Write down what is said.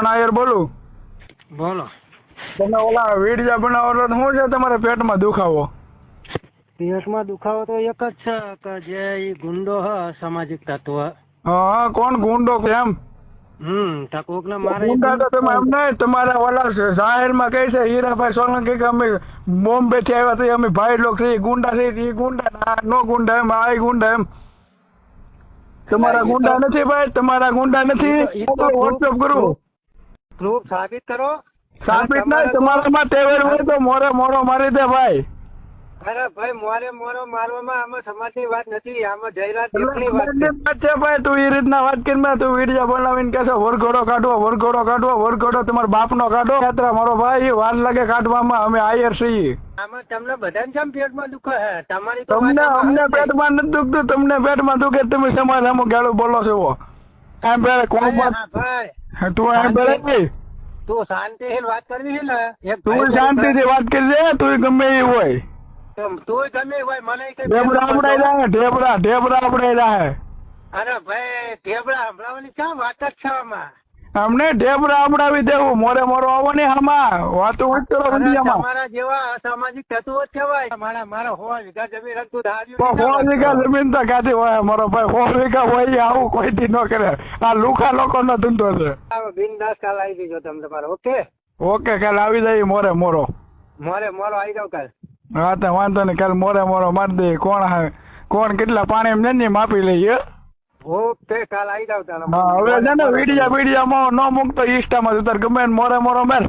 નાયર બોલું. બોલો. તમે ઓલા વીડિયા બનાવો તો શું છે તમારે પેટમાં દુખાવો? પેટમાં દુખાવો તો એક જ છે કે જે ઈ ગુંડો હ સામાજિક તત્વ. હા, કોણ ગુંડો એમ? તો કોક ને મારે ગુંડા તો તમે એમ નહીં, તમારા ઓલા જાહેરમાં કહે છે હીરાભાઈ સોલંકી કે અમે બોમ્બે થી આવ્યા છીએ, અમે ભાઈ લોક છીએ, ગુંડા છીએ, એ ગુંડા નો ગુંડા એમ, આ ગુંડા એમ. તમારા ગુંડા નથી ભાઈ, તમારા ગુંડા નથી. વોટ્સઅપ કરું, પ્રૂફ સાબિત કરો. સાબિત નહીં, તમારામાં ટેવર હોય તો મોરે મોરો મારી દે ભાઈ. અરે ભાઈ, મોરે મોરો મારવામાં આમાં સમાજની વાત નથી, આમાં જયરાજ દેવની વાત છે ભાઈ. તું એ રીતના વાત કરી, તું વિડીયો બનાવીને કહેશો વરઘોડો કાઢવો, વરઘોડો કાઢવો, વરઘોડો તમારા બાપનો કાઢો. યાત્રા મારો ભાઈ વાર લાગે કાઢવામાં, અમે આયર છીએ. આમાં તમને બધાને કેમ પેટમાં દુખે છે? તમારી તો તમને અમને પેટમાં નથી દુખતું, તમને પેટમાં દુખે તમે સમાજ અમુક ગાળું બોલો છો. એમ પેલા કોણ ભાઈ તું એમ પેલા તું શાંતિથી વાત કરવી છે ને, તું શાંતિથી વાત કરી દે, તું ગમે એ હોય. તું ગમે હોય, મને ઢેબરા આપડે જાય, ઢેબરા આપડે જાય. અરે ભાઈ, ઢેબરા સંભળાવવાની ક્યાં વાત જ છે આમાં? અમને ઢેબરા આપડાવી દેવું, મોરે મોરો આવો ને આમાં વાતો વાત કરો. તમારા જેવા અસામાજિક તત્વો જ કહેવાય. મારા 100 વીઘા જમીન હતું, 100 વીઘા જમીન તો ક્યાંથી હોય મારો ભાઈ? 100 વીઘા હોય આવું કોઈ દી ન કરે. આ લુખા લોકો નો ધંધો છે. બિનદાસ કાલ આવી દેજો તમે તમારે. ઓકે ઓકે, કાલ આવી જાય મોરે મોરો. મોરે મોરો આવી જાવ કાલ. હા તો વાંધો નહીં, કાલ મોરે મોરો મારી દે. કોણ કેટલા પાણી એમ ને માપી લઈએ. ઓકે, કાલ આવી જાવ. હવે છે ને વિડીયા ન મૂકતો ઇન્સ્ટામાં ઉતાર, ગમે મોરે મોરો માર.